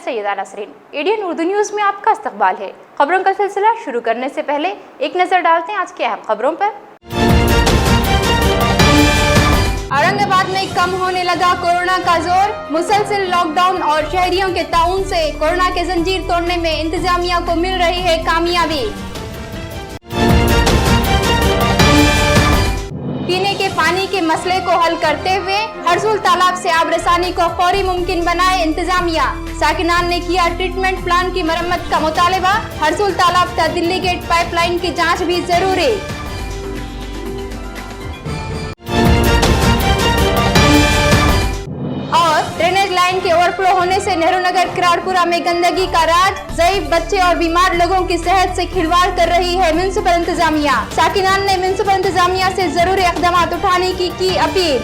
Syeda Nasreen. ADN Urdu news में आपका इस्तकबाल है। खबरों का सिलसिला शुरू करने से पहले एक नज़र डालते हैं आज के अहम खबरों पर। औरंगाबाद में कम होने लगा कोरोना का जोर। मुसलसल लॉकडाउन और शहरियों के ताउन से कोरोना के जंजीर तोड़ने में इंतजामिया को मिल रही है कामयाबी। पीने के पानी के मसले को हल करते हुए हरसूल तालाब से आबरसानी को फौरी मुमकिन बनाए इंतजामिया। साकिनान ने किया ट्रीटमेंट प्लान की मरम्मत का मुतालबा। हरसूल तालाब तक दिल्ली गेट पाइपलाइन की जांच भी जरूरी। और ड्रेनेज लाइन के ओवरफ्लो होने से नेहरू नगर किराड़पुरा में गंदगी का राज। ज़ईफ बच्चे और बीमार लोगों की सेहत से खिलवाड़ कर रही है म्युनिसिपल इंतजामिया। साकिनान ने म्युनिसिपल इंतजामिया से जरूरी इक़दाम उठाने की अपील।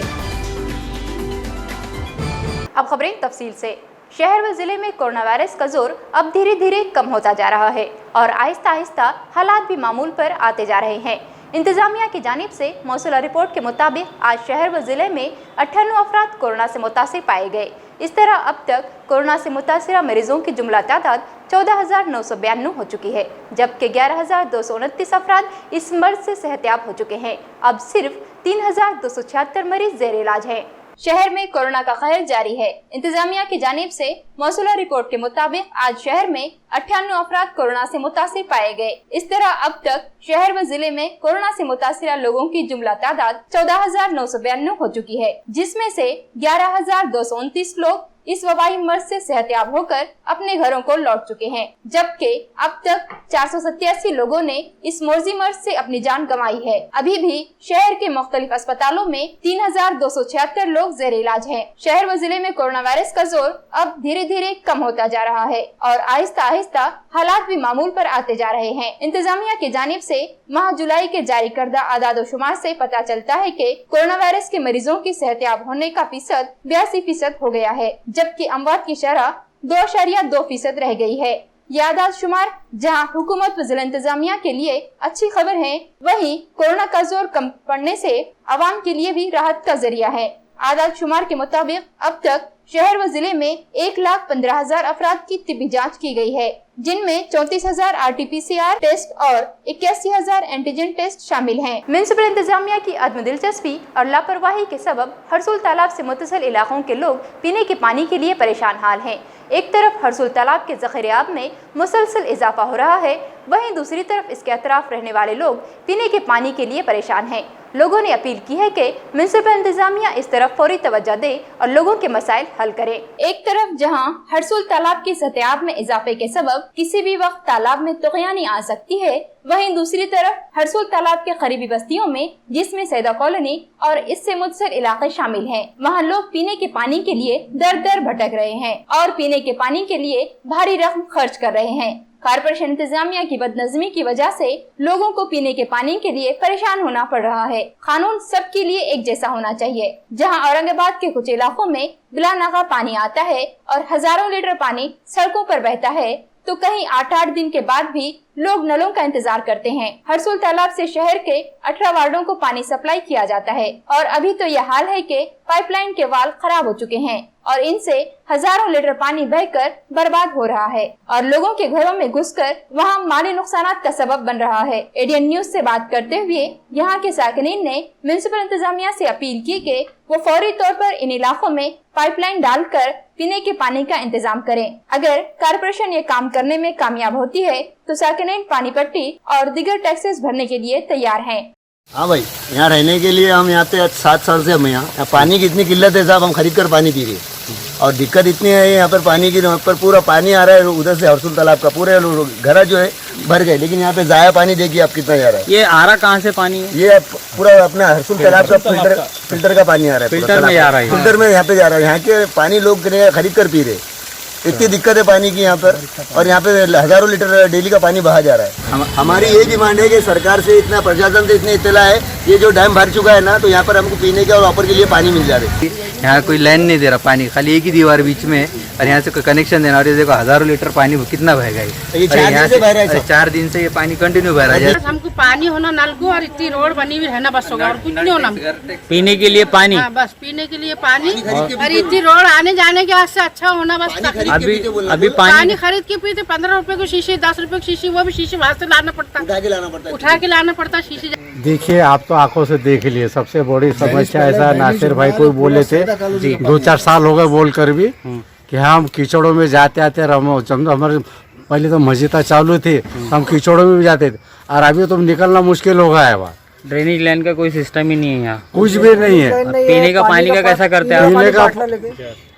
अब खबरें तफसील से। शहर व जिले में कोरोना वायरस का जोर अब धीरे धीरे कम होता जा रहा है और आहिस्ता आहिस्ता हालात भी मामूल पर आते जा रहे हैं। इंतजामिया की जानिब से मौसूला रिपोर्ट के मुताबिक आज शहर व जिले में 98 अफराद कोरोना से मुतासिर पाए गए। इस तरह अब तक कोरोना से मुतासिरा मरीजों की जुमला तादाद 14,992 हो चुकी है, जबकि 11,229 अफराद इस मर्ज से सेहतयाब हो चुके हैं। अब सिर्फ 3,276 मरीज जेर इलाज हैं। शहर में कोरोना का कहर जारी है। इंतजामिया की जानिब से मौसूला रिपोर्ट के मुताबिक आज शहर में 98 अफराद कोरोना से मुतासिर पाए गए। इस तरह अब तक शहर व जिले में कोरोना से मुतासिरा लोगों की जुमला तादाद 14,992 हो चुकी है, जिसमें से 11,229 लोग इस वबाई मर्ज से सेहतयाब होकर अपने घरों को लौट चुके हैं, जबकि अब तक 487 लोगों ने इस मोर्जी मर्ज से अपनी जान गंवाई है। अभी भी शहर के मुख्तलिफ अस्पतालों में 3,276 लोग जेर इलाज हैं। शहर व जिले में कोरोना वायरस का जोर अब धीरे धीरे कम होता जा रहा है और आहिस्ता आहिस्ता हालात भी मामूल पर आते जा रहे हैं। इंतजामिया की जानिब से माह जुलाई के जारी करदा आदाद शुमार से पता चलता है कि कोरोना वायरस के मरीजों की सेहतयाब होने का फीसद 82% हो गया है, जबकि अमवात की शरह 2.2% रह गई है। ये आदाद शुमार जहां हुकूमत व जिला इंतजामिया के लिए अच्छी खबर है, वहीं कोरोना का जोर कम पड़ने से अवाम के लिए भी राहत का जरिया है। आदाद शुमार के मुताबिक अब तक शहर व जिले में 1,15,000 अफराद की तिब्बी जांच की गई है, जिनमें 34,000 RT-PCR टेस्ट और 81,000 एंटीजन टेस्ट शामिल हैं। म्युनिसिपल इंतजामिया की अदम दिलचस्पी और लापरवाही के सबब हरसूल तालाब से मुतसिल इलाकों के लोग पीने के पानी के लिए परेशान हाल हैं। एक तरफ हरसूल तालाब के ज़ख़ीरात में मुसलसल इजाफा हो रहा है, वहीं दूसरी तरफ इसके अतराफ रहने वाले लोग पीने के पानी के लिए परेशान हैं। लोगों ने अपील की है कि म्युनिसिपल इंतजामिया इस तरफ फौरी तवज्जो दे और लोगों के मसाइल हल करे। एक तरफ जहां हरसूल तालाब की सतह में इजाफे के सबब किसी भी वक्त तालाब में तुग़यानी आ सकती है, वहीं दूसरी तरफ हरसूल तालाब के करीबी बस्तियों में, जिसमें सैदा कॉलोनी और इससे मुतसिल इलाके शामिल हैं, वहां लोग पीने के पानी के लिए दर दर भटक रहे हैं और पीने के पानी के लिए भारी रकम खर्च कर रहे हैं। कारपोरेशन इंतजामिया की बदनज़मी की वजह से लोगों को पीने के पानी के लिए परेशान होना पड़ रहा है। कानून सबके लिए एक जैसा होना चाहिए। जहां औरंगाबाद के कुछ इलाकों में बिला नागा पानी आता है और हजारों लीटर पानी सड़कों पर बहता है, तो कहीं 8-8 दिन के बाद भी लोग नलों का इंतजार करते हैं। हरसूल तालाब से शहर के 18 वार्डों को पानी सप्लाई किया जाता है और अभी तो यह हाल है कि पाइपलाइन के वाल खराब हो चुके हैं और इनसे हजारों लीटर पानी बहकर बर्बाद हो रहा है और लोगों के घरों में घुसकर वहां माली नुकसानात का सबब बन रहा है। एडीएन न्यूज से बात करते हुए यहाँ के साकिनीन ने म्युनिसिपल इंतजामिया से अपील की कि वो फौरी तौर पर इन इलाकों में पाइपलाइन डालकर पीने के पानी का इंतजाम करें। अगर कारपोरेशन ये काम करने में कामयाब होती है तो साकिनीन पानी पट्टी और दीगर टैक्सेस भरने के लिए तैयार हैं। हाँ भाई, यहाँ रहने के लिए हम यहाँ पे 7 साल से हम यहाँ पानी की इतनी किल्लत है साहब, हम खरीद कर पानी पी रहे और दिक्कत इतनी है यहाँ पर पानी की, पर पूरा पानी आ रहा है उधर से हरसूल तालाब का, पूरे घर जो है भर गए, लेकिन यहाँ पे जाया पानी देखिए आप कितना जा रहा है। ये आ रहा कहाँ से पानी है? ये पूरा अपना हरसूल तालाब का फिल्टर का पानी आ रहा है, फिल्टर में जा रहा है, फिल्टर में यहाँ पे जा रहा है। यहाँ के पानी लोग खरीद कर पी रहे, इतनी दिक्कत है पानी की यहाँ पर, और यहाँ पे हजारों लीटर डेली का पानी बहा जा रहा है। हमारी ये डिमांड है कि सरकार से इतना, प्रशासन से इतनी इत्तला है, ये जो डैम भर चुका है ना, तो यहाँ पर हमको पीने के और वापर के लिए पानी मिल जा रहा है। यहाँ कोई लाइन नहीं दे रहा पानी, खाली एक ही दीवार बीच में और यहाँ से कनेक्शन देना, और ये देखो हजारों लीटर पानी कितना बहेगा ये 4 दिन से बह रहा है सब। 4 दिन से ये पानी कंटिन्यू बह रहा है। बस हमको पानी होना नल को, और इतनी रोड बनी हुई रहना बस होगा, और कुछ नहीं होना। पीने के लिए पानी, हाँ, बस पीने के लिए पानी, और इतनी रोड आने जाने के वास्ते अच्छा होना बस। अभी पानी खरीद के पीते 15 रुपए को शीशी, 10 रुपए की शीशी, वो भी शीशी वहाँ से लाना पड़ता, उठा के लाना पड़ता शीशी। देखिए, आप तो आंखों से देख लिए। सबसे बड़ी समस्या ऐसा, नासिर भाई को बोले थे 2-4 साल हो गए बोल कर भी कि हम कीचड़ों में जाते आते हमारे पहले तो मस्जिद चालू थी, हम कीचड़ों में भी जाते थे, और अभी तो निकलना मुश्किल हो गया है। वहाँ ड्रेनेज लाइन का कोई सिस्टम ही नहीं है यहाँ, कुछ भी नहीं है। पीने का पानी का कैसा करते हैं?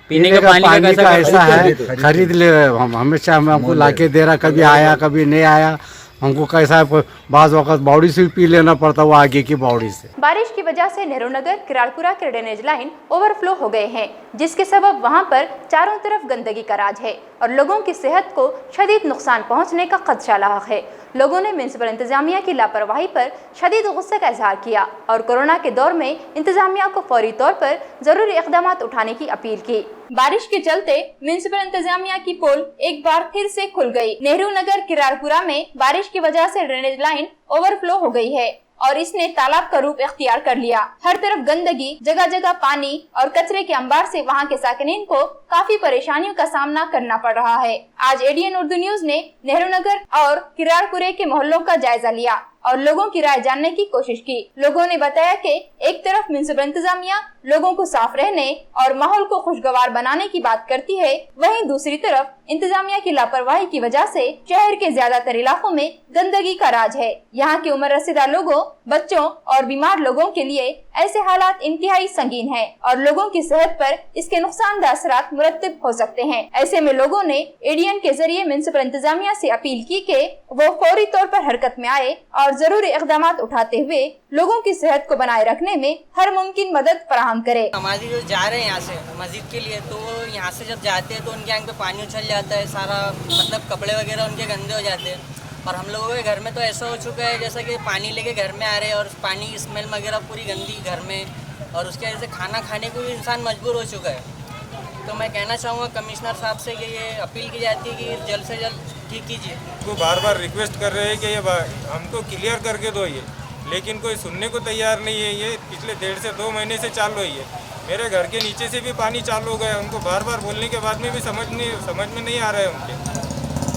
पीने का पानी का ऐसा है, खरीद ले हमेशा हमको लाके दे रहा, कभी आया कभी नहीं आया। हमको कैसा है, बाज़ वक़्त बावड़ी से भी पी लेना पड़ता, वो आगे की बावड़ी से। बारिश की वजह से नेहरू नगर किराड़पुरा के ड्रेनेज लाइन ओवरफ्लो हो गए हैं, जिसके सबब वहां पर चारों तरफ गंदगी का राज है और लोगों की सेहत को शदीद नुकसान पहुंचने का खदशा लाक है। लोगों ने म्युनिसिपल इंतजामिया की लापरवाही पर शदीद गुस्से का इजहार किया और कोरोना के दौर में इंतजामिया को फौरी तौर पर जरूरी इक़दाम उठाने की अपील की। बारिश के चलते म्युनिसिपल इंतजामिया की पोल एक बार फिर से खुल गई। नेहरू नगर किराड़पुरा में बारिश की वजह से ड्रेनेज लाइन ओवरफ्लो हो गई है और इसने तालाब का रूप इख्तियार कर लिया। हर तरफ गंदगी, जगह जगह पानी और कचरे के अंबार से वहां के साकिनीन को काफी परेशानियों का सामना करना पड़ रहा है। आज एडीएन उर्दू न्यूज ने नेहरू नगर और किराड़पुरे के मोहल्लों का जायजा लिया और लोगों की राय जानने की कोशिश की। लोगों ने बताया कि एक तरफ म्युनिसिपल इंतजामिया लोगों को साफ रहने और माहौल को खुशगवार बनाने की बात करती है, वहीं दूसरी तरफ इंतजामिया की लापरवाही की वजह से शहर के ज्यादातर इलाकों में गंदगी का राज है। यहाँ के उम्र रसीदा लोगों, बच्चों और बीमार लोगों के लिए ऐसे हालात इंतहाई संगीन है और लोगों की सेहत पर इसके नुकसानदायक असरात मुरत्तब हो सकते हैं। ऐसे में लोगों ने एडीएन के जरिए म्युनिसिपल इंतजामिया से अपील की कि वो फौरी तौर पर हरकत में आए और जरूरी इक़दाम उठाते हुए लोगों की सेहत को बनाए रखने में हर मुमकिन मदद फराहम करे। हमारी जो जा रहे हैं यहाँ से मस्जिद के लिए, तो वो यहाँ से जब जाते हैं तो उनके आंख पे पानी उछल जाता है, सारा मतलब कपड़े वगैरह उनके गंदे हो जाते हैं। और हम लोगों के घर में तो ऐसा हो चुका है जैसा कि पानी लेके घर में आ रहे हैं और पानी की स्मेल वगैरह पूरी गंदी घर में, और उसके वजह से खाना खाने को भी इंसान मजबूर हो चुका है। तो मैं कहना चाहूँगा कमिश्नर साहब से कि ये अपील की जाती है कि जल्द से जल्द ठीक कीजिए। को बार बार रिक्वेस्ट कर रहे हैं कि ये हमको क्लियर करके दो ये, लेकिन कोई सुनने को तैयार नहीं है। ये पिछले 1.5 से 2 महीने से चालू है। मेरे घर के नीचे से भी पानी चालू हो गया। उनको बार बार बोलने के बाद में भी समझ में नहीं आ रहा है उनके।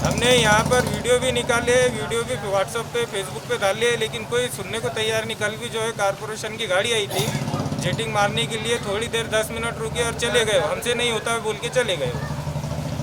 हमने यहाँ पर वीडियो भी निकाले, वीडियो भी व्हाट्सएप पे फेसबुक पे डाले, लेकिन कोई सुनने को तैयार नहीं। कल भी जो है कारपोरेशन की गाड़ी आई थी जेटिंग मारने के लिए, थोड़ी देर 10 मिनट रुके और चले गए, हमसे नहीं होता बोल के चले गए।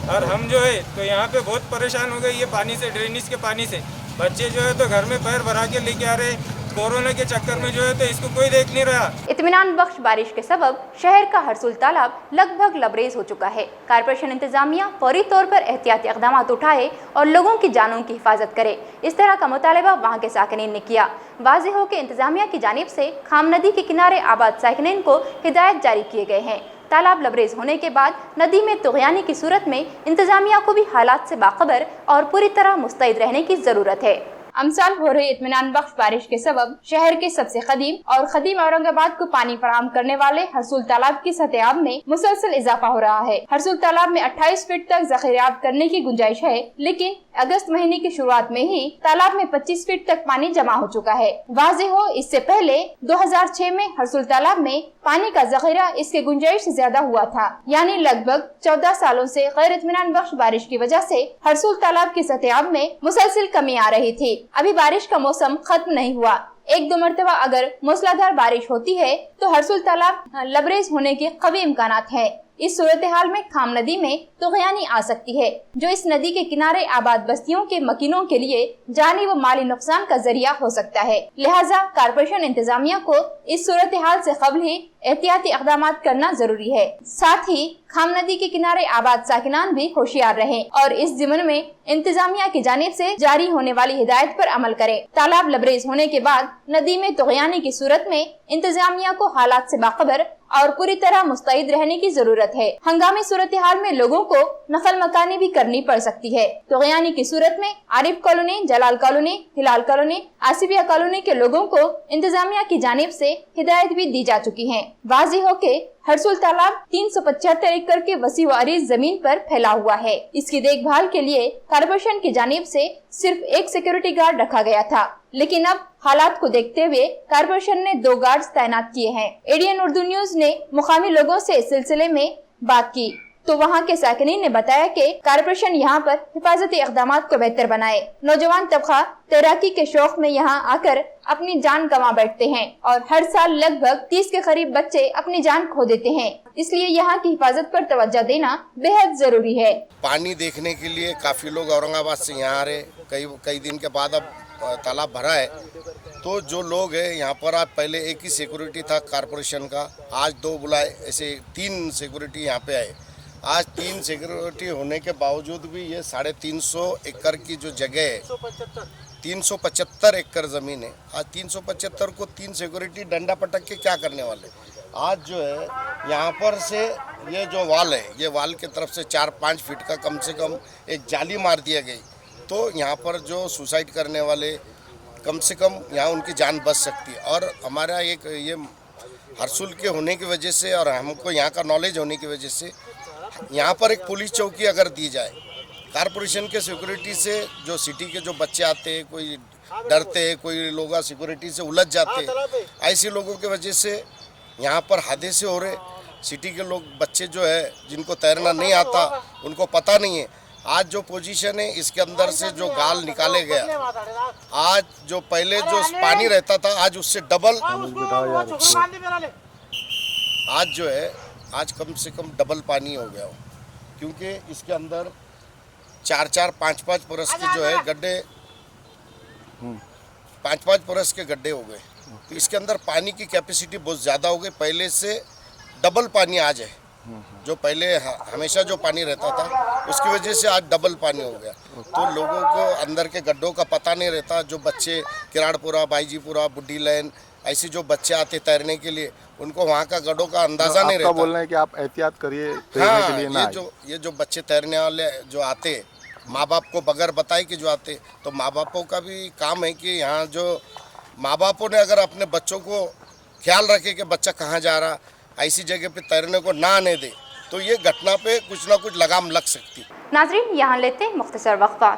और हम जो है तो यहाँ पे बहुत परेशान हो गए ये पानी से, ड्रेनेज के पानी से। बच्चे जो है तो घर में पैर भरा के लेके आ रहे, कोरोना के चक्कर में जो है तो इसको कोई देख नहीं रहा। इत्मीनान बख्श बारिश के सबब शहर का हरसुल तालाब लगभग लबरेज हो चुका है। कारपोरेशन इंतजामिया फौरी तौर पर एहतियाती इक़दाम उठाए और लोगों की जानों की हिफाजत करे, इस तरह का मुतालबा वहाँ के साकिनीन ने किया। वाज़ेह हो कि इंतजामिया की जानिब से खाम नदी के किनारे आबाद साकिनीन को हिदायत जारी किए गए हैं। तालाब लबरेज होने के बाद नदी में तुग़यानी की सूरत में इंतजामिया को भी हालात से बाखबर और पूरी तरह मुस्तैद रहने की ज़रूरत है। अमसाल हो रही इत्मीनान बख्श बारिश के सबब शहर के सबसे कदीम औरंगाबाद को पानी फराहम करने वाले हरसुल तालाब की सतह में मुसलसल इजाफा हो रहा है। हरसुल तालाब में 28 फीट तक ज़ख़ीरात करने की गुंजाइश है, लेकिन अगस्त महीने की शुरुआत में ही तालाब में 25 फीट तक पानी जमा हो चुका है। वाज़ेह हो इससे पहले 2006 में हरसुल तालाब में पानी का ज़ख़ीरा इसके गुंजाइश से ज्यादा हुआ था, यानी लगभग 14 सालों से गैर इत्मीनान बख्श बारिश की वजह से हरसुल तालाब की सतह में मुसलसल कमी आ रही थी। अभी बारिश का मौसम खत्म नहीं हुआ। 1-2 मरतबा अगर मूसलाधार बारिश होती है तो हरसुल तालाब लबरेज होने के कवी इम्कानात हैं। इस सूरत हाल में खाम नदी में तुग़यानी आ सकती है, जो इस नदी के किनारे आबाद बस्तियों के मकीनों के लिए जानी व माली नुकसान का जरिया हो सकता है। लिहाजा कारपोरेशन इंतजामिया को इस सूरत हाल से कबल ही एहतियाती इक़दाम करना जरूरी है। साथ ही खाम नदी के किनारे आबाद साकिनान भी होशियार रहें और इस ज़िम्न में इंतजामिया की जानिब से जारी होने वाली हिदायत पर अमल करें। तालाब लबरेज होने के बाद नदी में तुग़यानी की सूरत में इंतजामिया को हालात से बाखबर और पूरी तरह मुस्तैद रहने की जरूरत है। हंगामी सूरत हाल में लोगों को नकल मकानी भी करनी पड़ सकती है। तुग़यानी की सूरत में आरिफ कॉलोनी, जलाल कॉलोनी, हिलाल कॉलोनी, आसिफिया कॉलोनी के लोगों को इंतजामिया की जानिब से हिदायत भी दी जा चुकी है। वाज़ेह हो के हरसुल तालाब 375 एकड़ के वसी व अरीज जमीन पर फैला हुआ है। इसकी देखभाल के लिए कॉर्पोरेशन की जानिब से सिर्फ एक सिक्योरिटी गार्ड रखा गया था, लेकिन अब हालात को देखते हुए कॉर्पोरेशन ने 2 गार्ड्स तैनात किए हैं। एडीएन उर्दू न्यूज ने मुकामी लोगों से इस सिलसिले में बात की तो वहां के साकिनीन ने बताया कि कॉर्पोरेशन यहां पर हिफाजती इक़दामात को बेहतर बनाए। नौजवान तबका तैराकी के शौक में यहां आकर अपनी जान गंवा बैठते हैं और हर साल लगभग 30 के करीब बच्चे अपनी जान खो देते हैं, इसलिए यहाँ की हिफाजत पर तवज्जो देना बेहद जरूरी है। पानी देखने के लिए काफ़ी लोग औरंगाबाद से यहाँ आ रहे, कई दिन के बाद अब तालाब भरा है, तो जो लोग हैं यहाँ पर आज पहले एक ही सिक्योरिटी था कॉर्पोरेशन का, आज 2 बुलाए, ऐसे 3 सिक्योरिटी यहाँ पे आए। आज 3 सिक्योरिटी होने के बावजूद भी ये 350 एकड़ की जो जगह है, 375 एकड़ ज़मीन है, आज 375 को 3 सिक्योरिटी डंडा पटक के क्या करने वाले। आज जो है यहाँ पर से ये जो वाल है, ये वाल की तरफ से 4-5 फीट का कम से कम एक जाली मार दिया गई, तो यहाँ पर जो सुसाइड करने वाले कम से कम यहाँ उनकी जान बच सकती है। और हमारा एक ये हरसुल के होने की वजह से और हमको यहाँ का नॉलेज होने की वजह से यहाँ पर एक पुलिस चौकी अगर दी जाए, कॉर्पोरेशन के सिक्योरिटी से जो सिटी के जो बच्चे आते हैं, कोई डरते हैं, कोई लोग सिक्योरिटी से उलझ जाते हैं, ऐसे लोगों की वजह से यहाँ पर हादसे हो रहे। सिटी के लोग बच्चे जो है जिनको तैरना नहीं आता, उनको पता नहीं है। आज जो पोजीशन है इसके अंदर से जो गाल निकाले गया, आज जो पहले जो पानी रहता था आज उससे डबल, आज जो है आज कम से कम डबल पानी हो गया हो, क्योंकि इसके अंदर 4-4, 5-5 परस के जो है गड्ढे, 5-5 परस के गड्ढे हो गए, तो इसके अंदर पानी की कैपेसिटी बहुत ज़्यादा हो गई, पहले से डबल पानी आज है। जो पहले हमेशा जो पानी रहता था उसकी वजह से आज डबल पानी हो गया, तो लोगों को अंदर के गड्ढों का पता नहीं रहता। जो बच्चे किराड़पुरा, बाईजीपुरा, बुड्ढी लाइन ऐसे जो बच्चे आते तैरने के लिए, उनको वहाँ का गड्ढों का अंदाज़ा नहीं रहता। बोलना है कि आप एहतियात करिए तैरने के लिए ना। ये जो बच्चे तैरने वाले जो आते, माँ बाप को बगैर बताए कि जो आते, तो माँ बापों का भी काम है कि यहाँ जो माँ बापों ने अगर अपने बच्चों को ख्याल रखे कि बच्चा कहाँ जा रहा, ऐसी जगह पे तैरने को ना आने दे, तो ये घटना पे कुछ ना कुछ लगाम लग सकती। नाजरीन, यहाँ लेते हैं मुख्तसर वक्फा।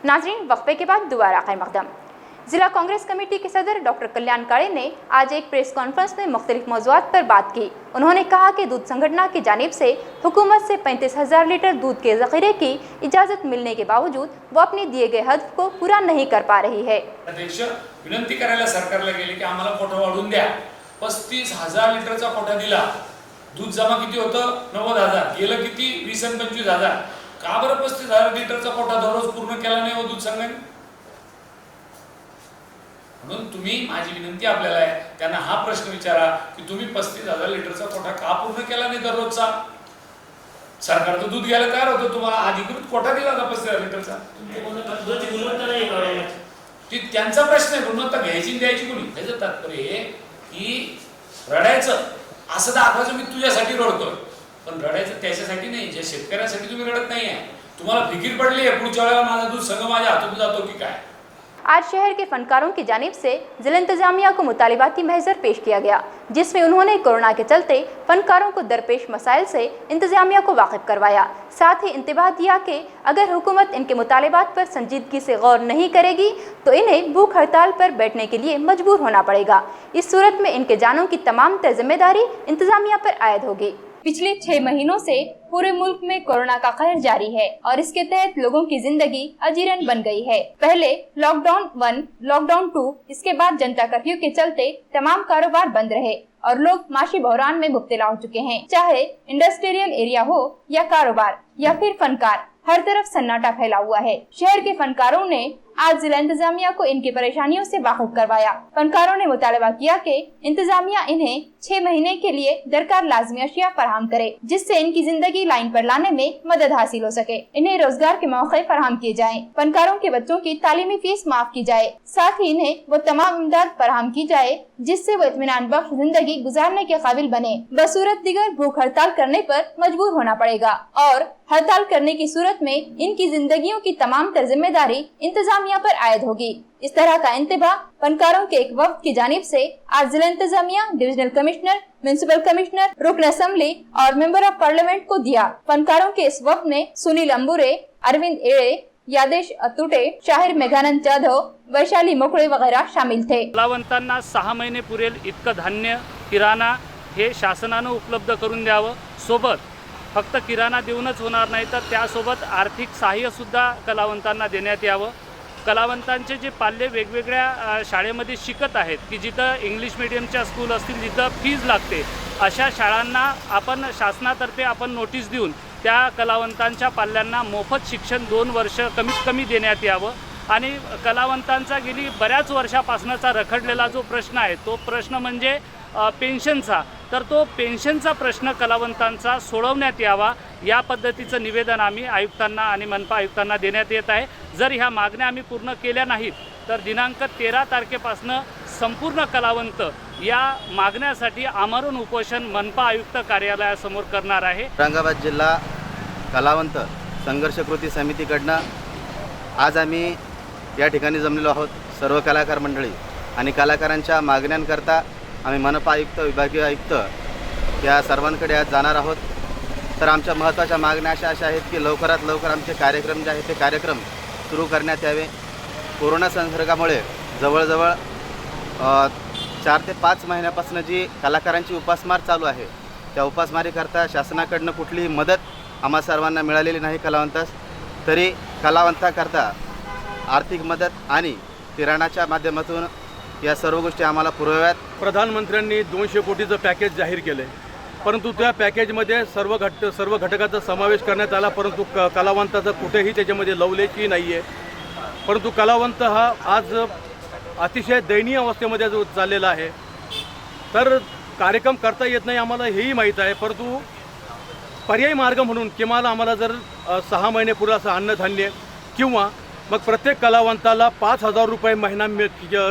नाजरीन, वक्फे के बाद दोबारा खैर मकदम। जिला कांग्रेस कमेटी के सदर डॉक्टर कल्याण काड़े ने आज एक प्रेस कॉन्फ्रेंस में मुख्तलिफ मौज़ूआत पर बात की। उन्होंने कहा कि दूध संगठन की जानिब से हुकूमत से 35,000 लीटर दूध के ज़ख़ीरे की इजाज़त मिलने के बावजूद वो अपने दिए गए हदफ को पूरा नहीं कर पा रही है। अध्यक्ष, विनंती करायला सरकारला गेले की आम्हाला कोटा वाढवून द्या। 35,000 लिटरचा कोटा दिला, दूध जमा किती होतं? 90,000, गेलं किती? 20 आणि 25,000। का बरं 35,000 लिटरचा कोटा दररोज पूर्ण केला नाही हो दूध संघाने? म्हणून तुम्ही, माझी विनंती आपल्याला आहे, त्यांना हा प्रश्न विचारा की तुम्ही 35,000 लिटरचा कोटा का पूर्ण केला नाही दररोजचा? सरकार तर दूध घ्यायला तयार होतं, तुम्हाला अधिकृत कोटा दिला होता 35,000 लिटरचा। त्यांचा प्रश्न आहे, गुणवत्ता घ्यायची द्यायची कोणी? त्याचं तात्पर्य आहे की रडायचं असं दाखवायचं मी तुझ्यासाठी रडतोय, पण रडायचं त्याच्यासाठी नाही, जे शेतकऱ्यांसाठी तुम्ही रडत नाहीये। तुम्हाला फिकीर पडली आहे पुढच्या वेळेला माझा दूध संघ माझ्या हातून जातो की काय? आज शहर के फनकारों की जानिब से जिला इंतजामिया को मुतालिबाती महजर पेश किया गया, जिसमें उन्होंने कोरोना के चलते फनकारों को दरपेश मसाइल से इंतजामिया को वाकिफ करवाया। साथ ही इंतबाह दिया कि अगर हुकूमत इनके मुतालिबात पर संजीदगी से गौर नहीं करेगी तो इन्हें भूख हड़ताल पर बैठने के लिए मजबूर होना पड़ेगा। इस सूरत में इनके जानों की तमाम तर जिम्मेदारी इंतजामिया पर आयद होगी। पिछले 6 महीनों से पूरे मुल्क में कोरोना का कहर जारी है और इसके तहत लोगों की जिंदगी अजीरन बन गई है। पहले लॉकडाउन 1, लॉकडाउन 2, इसके बाद जनता कर्फ्यू के चलते तमाम कारोबार बंद रहे और लोग माशी बहरान में मुब्तला हो चुके हैं। चाहे इंडस्ट्रियल एरिया हो या कारोबार या फिर फनकार, हर तरफ सन्नाटा फैला हुआ है। शहर के फनकारों ने आज जिला इंतजामिया को इनकी परेशानियों से वाकिफ करवाया। फनकारों ने मुतालबा किया कि इंतजामिया इन्हें 6 महीने के लिए दरकार लाजमी अशिया फराहम करे, जिससे इनकी जिंदगी लाइन पर लाने में मदद हासिल हो सके। इन्हें रोजगार के मौके फराहम किए जाएं। फनकारों के बच्चों की तालीमी फीस माफ की जाए। साथ ही इन्हें वो तमाम इमदाद फराहम की जाए जिससे वो इत्मीनान बख्श जिंदगी गुजारने के काबिल बने। बसूरत दिगर भूख हड़ताल करने पर मजबूर होना पड़ेगा और हड़ताल करने की सूरत में इनकी जिंदगियों की तमाम तर जिम्मेदारी इंतजामिया पर आयद होगी। इस तरह का इंतबाह फनकारों के एक वफ्द की जानिब से आज जिला इंतजामिया, डिविजनल कमिश्नर, म्युनिसिपल कमिश्नर, रुकन असेंबली और मेंबर ऑफ पार्लियामेंट को दिया। फनकारों के इस वफ्द में सुनील अंबुरे, अरविंद एड़े, यादेश अतुटे, शाहिर मेघानंद जाधव, वैशाली मोकळे वगैरह शामिल थे। कलावंतांना 6 महिने पुरेल इतकं धान्य, किराणा हे शासनानं उपलब्ध करून द्यावं। सोबत फक्त किराणा देऊनच होणार नाही तर त्यासोबत आर्थिक सहाय्य सुद्धा कलावंतांना देण्यात यावं। कलावंतांचे जे पाल्य वेगवेगळ्या शाळेमध्ये शिकत आहेत की जिथं इंग्लिश मीडियमच्या स्कूल असतील जिथं फीज लागते, अशा शाळांना आपण शासनातर्फे आपण नोटीस देऊन त्या कलावंतांच्या पाल्यांना मोफत शिक्षण 2 वर्ष कमीत कमी देण्यात यावं। आणि कलावंतांचा गेली बऱ्याच वर्षापासूनचा रखडलेला जो प्रश्न आहे तो प्रश्न म्हणजे पेन्शनचा, तर तो पेन्शनचा प्रश्न कलावंतांचा सोडवण्यात यावा, या पद्धतीचं निवेदन आम्ही आयुक्तांना आणि मनपा आयुक्तांना देण्यात येत आहे। जर ह्या मागण्या आम्ही पूर्ण केल्या नाहीत तर दिनांक 13 तारखेपासून संपूर्ण कलावंत या मागण्यासाठी आमरण उपोषण मनपा आयुक्त कार्यालयासमोर करणार आहे। औरंगाबाद जिल्हा कलावंत संघर्ष कृती समितीकडनं आज आम्ही या ठिकाणी जमलेलो आहोत। सर्व कलाकार मंडळी आणि कलाकारांच्या मागण्यांकरता आम्ही मनपा आयुक्त, विभागीय आयुक्त या सर्वांकडे आज जाणार आहोत। तर आमच्या महत्त्वाच्या मागण्या अशा आहेत की लवकरात लवकर आमचे कार्यक्रम जे आहेत ते कार्यक्रम सुरू करण्यात यावे। कोरोना संसर्गामुळे जवळजवळ 4 ते 5 महिन्यापासून जी कलाकारांची उपासमार चालू आहे त्या उपासमारीकरता शासनाकडनं कुठलीही मदत आम्हा सर्वांना मिळालेली नाही कलावंतास। तरी कलावंताकरता आर्थिक मदत आणि किराणाच्या माध्यमातून या सर्व गोष्टी आम्हाला पुरवाव्यात। प्रधानमंत्र्यांनी 200 कोटीचं पॅकेज जाहीर केलं आहे, परंतु त्या पॅकेजमध्ये सर्व घटकाचा समावेश करण्यात आला, परंतु कलावंताचं कुठेही त्याच्यामध्ये लवलेची नाही आहे। परंतु कलावंत हा आज अतिशय दयनीय अवस्थेमध्ये चाललेला आहे। तर कार्यक्रम करता येत नाही आम्हाला हेही माहीत आहे, परंतु पर्यायी मार्ग म्हणून किमान आम्हाला जर 6 महिने पुरेल असं अन्नधान्य किंवा मग प्रत्येक कलावंताला 5,000 रुपये महिना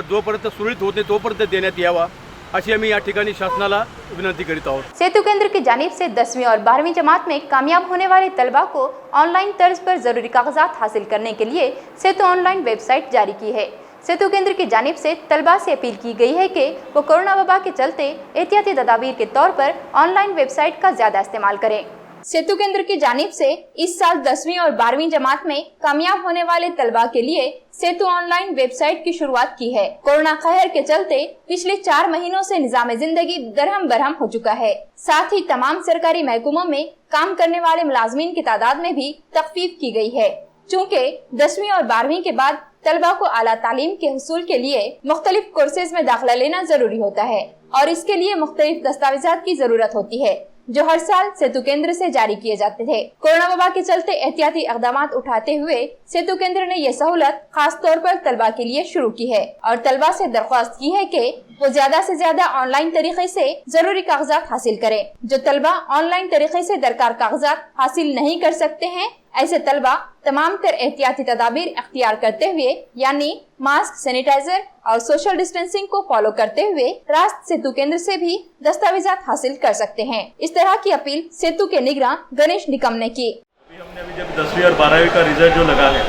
जोपर्यंत सुरळीत होते तोपर्यंत देण्यात यावा, अशी आम्ही या ठिकाणी शासनाला विनंती करीत आहोत। सेतु केंद्र की जानिब से 10वीं और 12वीं जमात में कामयाब होने वाले तलबा को ऑनलाइन तर्ज पर जरूरी कागजात हासिल करने के लिए सेतु ऑनलाइन वेबसाइट जारी की है। सेतु केंद्र की जानिब से तलबा से अपील की गई है कि वो कोरोना वबा के चलते एहतियाती तदाबीर के तौर पर ऑनलाइन वेबसाइट का ज्यादा इस्तेमाल करें। सेतु केंद्र की जानिब से इस साल 10वीं और 12वीं जमात में कामयाब होने वाले तलबा के लिए सेतु ऑनलाइन वेबसाइट की शुरुआत की है। कोरोना कहर के चलते पिछले 4 महीनों से निजाम जिंदगी दरहम बरहम हो चुका है। साथ ही तमाम सरकारी महकमों में काम करने वाले मुलाजमीन की तादाद में भी तखफीफ की गई है। चूँकि 10वीं और 12वीं के बाद तलबा को आला तालीम के हुसूल के लिए मुख्तलिफ कोर्सेज में दाखिला लेना जरूरी होता है और इसके लिए मुख्तलिफ दस्तावेजात की जरूरत होती है जो हर साल सेतु केंद्र से जारी किए जाते थे। कोरोना वबा के चलते एहतियाती इक़दामात उठाते हुए सेतु केंद्र ने यह सहूलत खास तौर पर तलबा के लिए शुरू की है और तलबा से दरख्वास्त की है कि वो ज्यादा से ज्यादा ऑनलाइन तरीके से जरूरी कागजात हासिल करें। जो तलबा ऑनलाइन तरीके से दरकार कागजात हासिल नहीं कर सकते हैं, ऐसे तलबा तमाम तर एहतियाती तदाबीर अख्तियार करते हुए यानी मास्क, सैनिटाइजर और सोशल डिस्टेंसिंग को फॉलो करते हुए रास्त सेतु केंद्र से भी दस्तावेजात हासिल कर सकते हैं। इस तरह की अपील सेतु के निगरान गणेश निकम ने की। हमने अभी जब 10वीं और 12वीं का रिजल्ट जो लगा है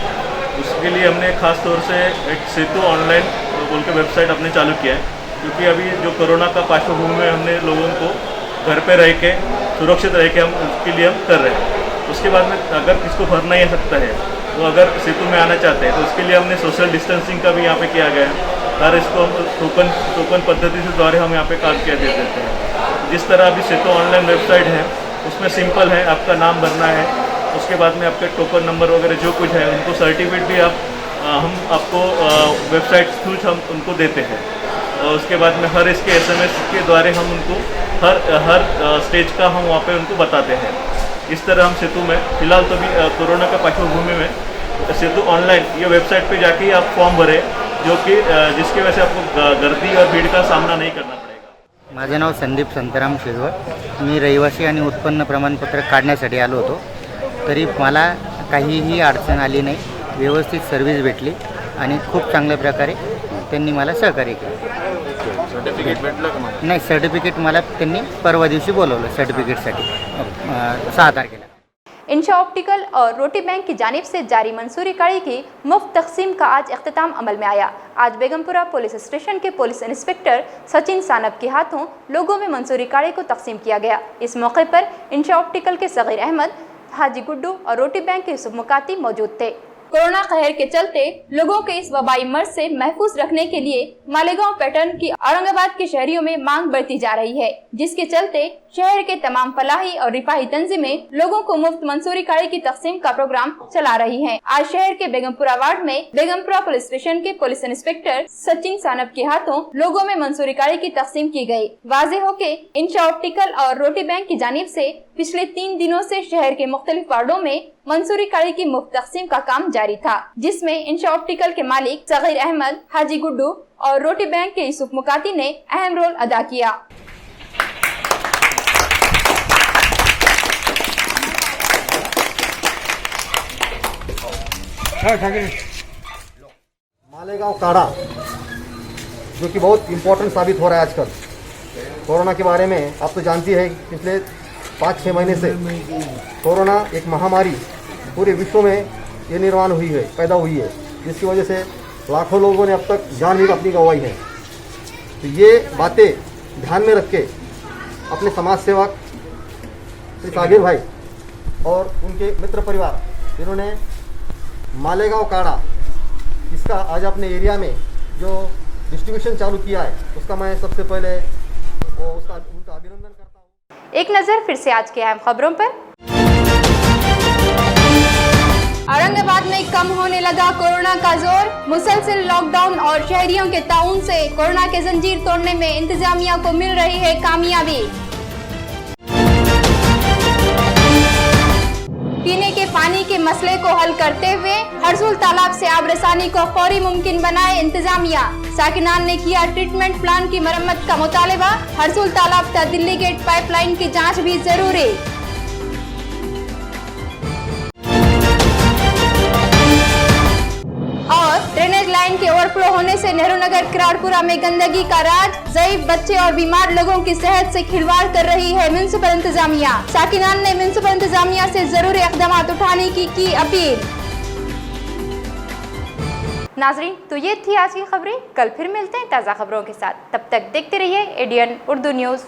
उसके लिए हमने खास तौर से एक सेतु ऑनलाइन बोल के वेबसाइट अपने चालू किया है, क्योंकि अभी जो कोरोना का पार्श्वभूमि में हमने लोगों को घर पे रह के सुरक्षित रह के हम उसके लिए हम कर रहे हैं। उसके बाद में अगर किसको भर नहीं आ सकता है तो अगर सेतु में आना चाहते हैं तो उसके लिए हमने सोशल डिस्टेंसिंग का भी यहाँ पे किया गया है, और इसको हम टोकन पद्धति से द्वारा हम यहाँ पे कार्ड किया दे देते हैं। जिस तरह अभी सेतु ऑनलाइन वेबसाइट है उसमें सिंपल है, आपका नाम भरना है, उसके बाद में आपके टोकन नंबर वगैरह जो कुछ है उनको सर्टिफिकेट भी हम आपको वेबसाइट थ्रू हम उनको देते हैं। और उसके बाद में हर इसके SMS के द्वारा हम उनको हर स्टेज का हम वहाँ पे उनको बताते हैं। इस तरह हम सेतु में फिलहाल तो भी कोरोना का पार्श्वभूमि में सेतु ऑनलाइन ये वेबसाइट पे जाके ही आप फॉर्म भरें, जो कि जिसकी वजह से आपको गर्दी और भीड़ का सामना नहीं करना पड़ेगा। माझे नाव संदीप संतराम शिरवळ, मी रहिवासी आणि उत्पन्न प्रमाणपत्र काढण्यासाठी आलो होतो, तरी मला काहीही अडचण आली नाही, व्यवस्थित सर्व्हिस भेटली आणि खूप चांगल्या प्रकारे त्यांनी मला सहकार्य केलं। सर्टिफिकेट भेटलं का मग? नाही, सर्टिफिकेट मला त्यांनी परवा दिवशी बोलवलं सर्टिफिकेटसाठी 6 तारखेला। इंशा ऑप्टिकल और रोटी बैंक की जानिब से जारी मंसूरी कड़ी की मुफ्त तकसीम का आज इख्तिताम अमल में आया। आज बेगमपुरा पुलिस स्टेशन के पुलिस इंस्पेक्टर सचिन सानब के हाथों लोगों में मंसूरी कड़ी को तकसीम किया गया। इस मौके पर इंशा ऑप्टिकल के सगीर अहमद, हाजी गुड्डू और रोटी बैंक के यूसुफ मुकाती मौजूद थे। कोरोना कहर के चलते लोगों के इस वबाई मर्ज से महफूज रखने के लिए मालेगांव पैटर्न की औरंगाबाद के शहरियों में मांग बढ़ती जा रही है, जिसके चलते शहर के तमाम फलाही और रिफाही तंजीमें लोगों को मुफ्त मंसूरी कड़ी की तकसीम का प्रोग्राम चला रही हैं। आज शहर के बेगमपुरा वार्ड में बेगमपुरा पुलिस स्टेशन के पुलिस इंस्पेक्टर सचिन सानब के हाथों लोगों में मंसूरी कड़ी की तकसीम की गई। वाज़े हो के इंशा ऑप्टिकल और रोटी बैंक की जानिब से पिछले 3 दिनों से शहर के मुख्तलिफ वार्डों में मंसूरी कड़ी की मुफ्त तकसीम का काम जारी था, जिसमें इंशा ऑप्टिकल के मालिक सगीर अहमद, हाजी गुड्डू और रोटी बैंक के यूसुफ मुकाती ने अहम रोल अदा किया। मालेगांव काढ़ा जो कि बहुत इम्पोर्टेंट साबित हो रहा है आजकल कोरोना के बारे में। आप तो जानती है पिछले 5-6 महीने से कोरोना एक महामारी पूरे विश्व में ये निर्माण हुई है, पैदा हुई है, जिसकी वजह से लाखों लोगों ने अब तक जान भी अपनी गंवाई है। तो ये बातें ध्यान में रख के अपने समाज सेवक श्री सागिर भाई और उनके मित्र परिवार जिन्होंने मालेगांव काढ़ा इसका आज अपने एरिया में जो डिस्ट्रीब्यूशन चालू किया है, उसका मैं सबसे पहले उनका अभिनंदन करता हूँ। एक नजर फिर से आज के अहम खबरों पर। औरंगाबाद में कम होने लगा कोरोना का जोर। मुसलसल लॉकडाउन और शहरियों के ताउन से कोरोना के जंजीर तोड़ने में इंतजामिया को मिल रही है कामयाबी। पीने के पानी के मसले को हल करते हुए हरसूल तालाब से आबरसानी को फौरी मुमकिन बनाए इंतजामिया। साकिनान ने किया ट्रीटमेंट प्लान की मरम्मत का मुतालबा। हरसूल तालाब तक दिल्ली गेट पाइपलाइन की जांच भी जरूरी। और ड्रेनेज लाइन के ओवरफ्लो होने से नेहरू नगर किराड़पुरा में गंदगी का राज। ज़ईफ बच्चे और बीमार लोगों की सेहत से खिलवाड़ कर रही है म्युनिसिपल इंतजामिया। साकिनान ने म्युनिसिपल इंतजामिया से जरूरी इक़दाम उठाने की अपील। नाजरीन, तो ये थी आज की खबरें। कल फिर मिलते हैं ताज़ा खबरों के साथ। तब तक देखते रहिए एडीएन उर्दू न्यूज़।